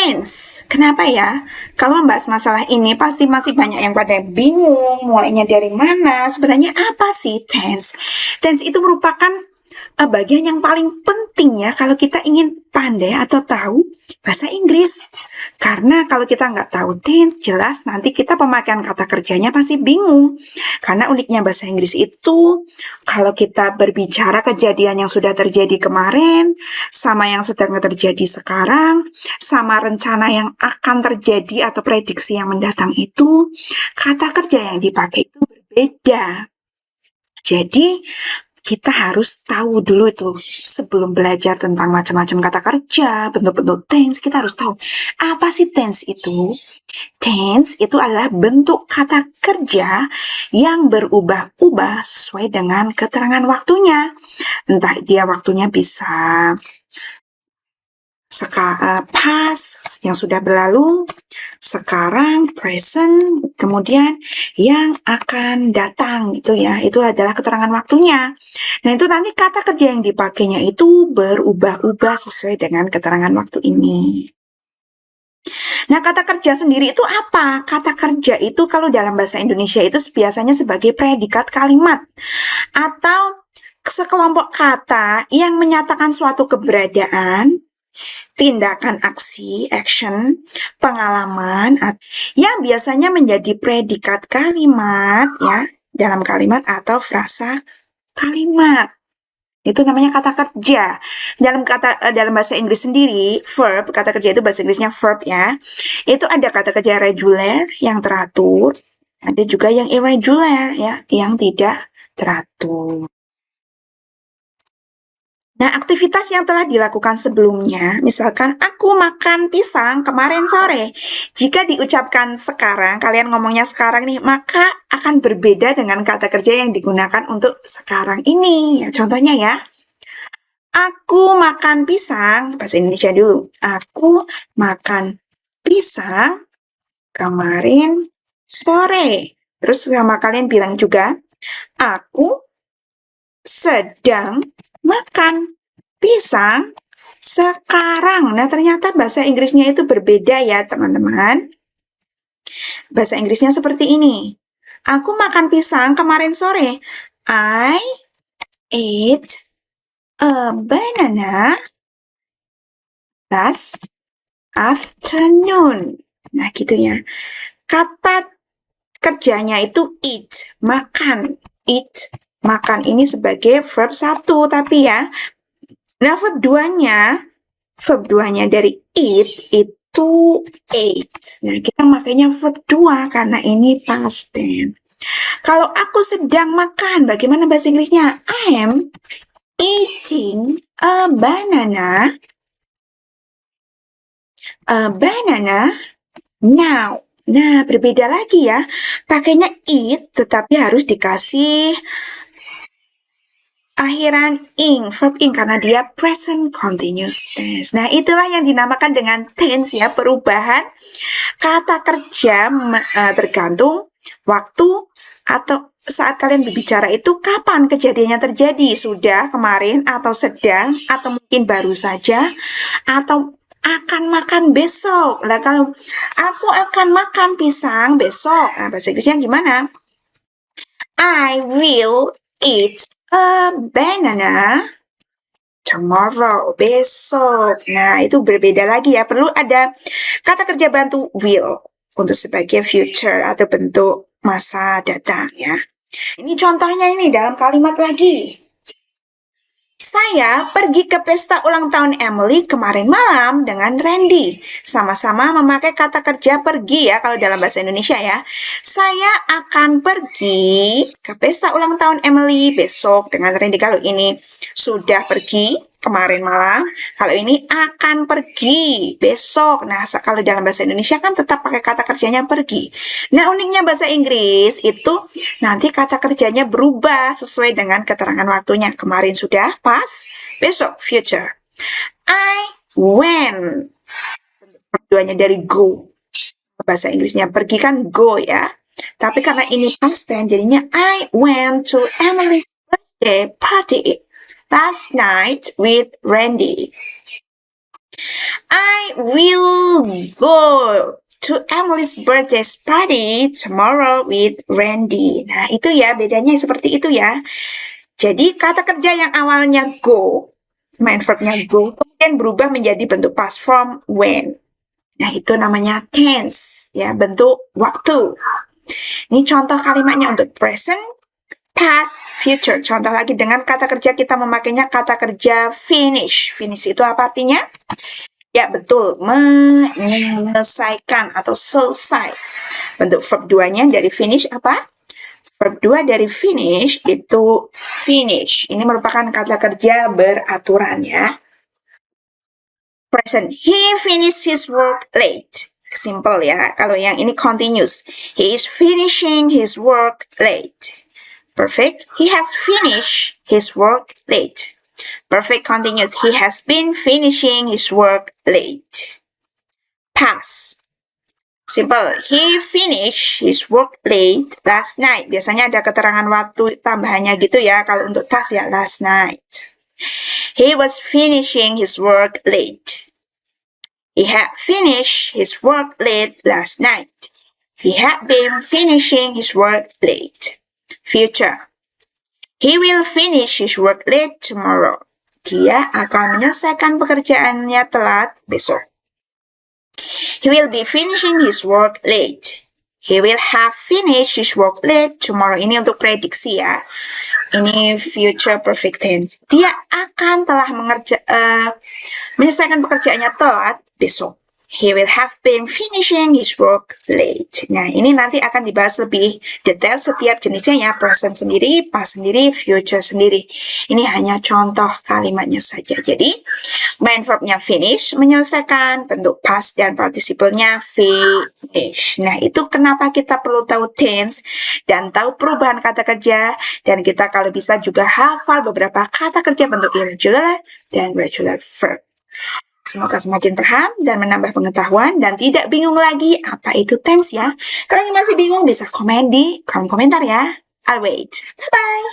tense. Kenapa ya? Kalau membahas masalah ini pasti masih banyak yang pada bingung mulainya dari mana. Sebenarnya apa sih tense? Tense itu merupakan bagian yang paling penting ya kalau kita ingin pandai atau tahu bahasa Inggris. Karena kalau kita nggak tahu tense, jelas nanti kita pemakaian kata kerjanya pasti bingung. Karena uniknya bahasa Inggris itu, kalau kita berbicara kejadian yang sudah terjadi kemarin, sama yang sedang terjadi sekarang, sama rencana yang akan terjadi atau prediksi yang mendatang itu, kata kerja yang dipakai itu berbeda. Jadi, kita harus tahu dulu itu sebelum belajar tentang macam-macam kata kerja, bentuk-bentuk tense, kita harus tahu apa sih tense itu. Tense itu adalah bentuk kata kerja yang berubah-ubah sesuai dengan keterangan waktunya. Entah dia waktunya bisa past yang sudah berlalu, sekarang present, kemudian yang akan datang gitu ya. Itu adalah keterangan waktunya. Nah, itu nanti kata kerja yang dipakainya itu berubah-ubah sesuai dengan keterangan waktu ini. Nah, kata kerja sendiri itu apa? Kata kerja itu kalau dalam bahasa Indonesia itu biasanya sebagai predikat kalimat atau sekelompok kata yang menyatakan suatu keberadaan, tindakan aksi, action, pengalaman, yang biasanya menjadi predikat kalimat ya, dalam kalimat atau frasa kalimat. Itu namanya kata kerja. Dalam bahasa Inggris sendiri, verb, kata kerja itu bahasa Inggrisnya verb ya. Itu ada kata kerja regular yang teratur, ada juga yang irregular ya, yang tidak teratur. Nah, aktivitas yang telah dilakukan sebelumnya, misalkan aku makan pisang kemarin sore. Jika diucapkan sekarang, kalian ngomongnya sekarang nih, maka akan berbeda dengan kata kerja yang digunakan untuk sekarang ini. Ya, contohnya ya, aku makan pisang, bahasa Indonesia dulu. Aku makan pisang kemarin sore. Terus sama kalian bilang juga, aku sedang makan pisang sekarang. Nah, ternyata bahasa Inggrisnya itu berbeda ya, teman-teman. Bahasa Inggrisnya seperti ini. Aku makan pisang kemarin sore. I ate a banana last afternoon. Nah, gitu ya. Kata kerjanya itu eat, makan. Eat, makan ini sebagai verb 1, tapi ya. Nah, verb 2-nya dari eat itu ate. Nah, kita makanya verb 2 karena ini past tense. Kalau aku sedang makan, bagaimana bahasa Inggrisnya? I am eating a banana now. Nah, berbeda lagi ya. Pakainya eat, tetapi harus dikasih akhiran ing, verb ing, karena dia present continuous tense. Nah, itulah yang dinamakan dengan tense ya, perubahan kata kerja tergantung waktu atau saat kalian berbicara itu kapan kejadiannya terjadi, sudah, kemarin, atau sedang, atau mungkin baru saja, atau akan makan besok. Nah, kalau aku akan makan pisang besok, nah, bahasa Inggrisnya gimana? I will eat a banana tomorrow, besok. Nah, itu berbeda lagi ya. Perlu ada kata kerja bantu will untuk sebagai future atau bentuk masa datang ya. Ini contohnya ini dalam kalimat lagi. Saya pergi ke pesta ulang tahun Emily kemarin malam dengan Randy. Sama-sama memakai kata kerja pergi ya kalau dalam bahasa Indonesia ya. Saya akan pergi ke pesta ulang tahun Emily besok dengan Randy. Kalau ini sudah pergi kemarin malam, kalau ini akan pergi besok. Nah, kalau dalam bahasa Indonesia kan tetap pakai kata kerjanya pergi. Nah, uniknya bahasa Inggris itu nanti kata kerjanya berubah sesuai dengan keterangan waktunya. Kemarin sudah past, besok future. I went. Keduanya dari go. Bahasa Inggrisnya pergi kan go ya. Tapi karena ini past tense, jadinya I went to Emily's birthday party last night with Randy. I will go to Emily's birthday party tomorrow with Randy. Nah, itu ya, bedanya seperti itu ya. Jadi, kata kerja yang awalnya go, main verbnya go, kemudian berubah menjadi bentuk past form when. Nah, itu namanya tense, ya, bentuk waktu. Ini contoh kalimatnya untuk present, past, future. Contoh lagi dengan kata kerja kita memakainya kata kerja finish. Finish itu apa artinya? Ya, betul. Menyelesaikan atau selesai. Bentuk verb 2-nya dari finish apa? Verb 2 dari finish itu finish. Ini merupakan kata kerja beraturan ya. Present. He finished his work late. Simple ya. Kalau yang ini continuous. He is finishing his work late. Perfect. He has finished his work late. Perfect continuous. He has been finishing his work late. Past. Simple. He finished his work late last night. Biasanya ada keterangan waktu tambahannya gitu ya. Kalau untuk past ya last night. He was finishing his work late. He had finished his work late last night. He had been finishing his work late. Future. He will finish his work late tomorrow. Dia akan menyelesaikan pekerjaannya telat besok. He will be finishing his work late. He will have finished his work late tomorrow. Ini untuk prediksi ya. Ini future perfect tense. Dia akan telah menyelesaikan pekerjaannya telat besok. He will have been finishing his work late. Nah, ini nanti akan dibahas lebih detail setiap jenisnya ya. Present sendiri, past sendiri, future sendiri. Ini hanya contoh kalimatnya saja. Jadi, main verbnya finish, menyelesaikan, bentuk past dan participle-nya finish. Nah, itu kenapa kita perlu tahu tense dan tahu perubahan kata kerja. Dan kita kalau bisa juga hafal beberapa kata kerja bentuk irregular dan regular verb. Semoga semakin paham dan menambah pengetahuan dan tidak bingung lagi apa itu tense ya. Kalau yang masih bingung bisa komen di kolom komentar ya. I'll wait. Bye-bye.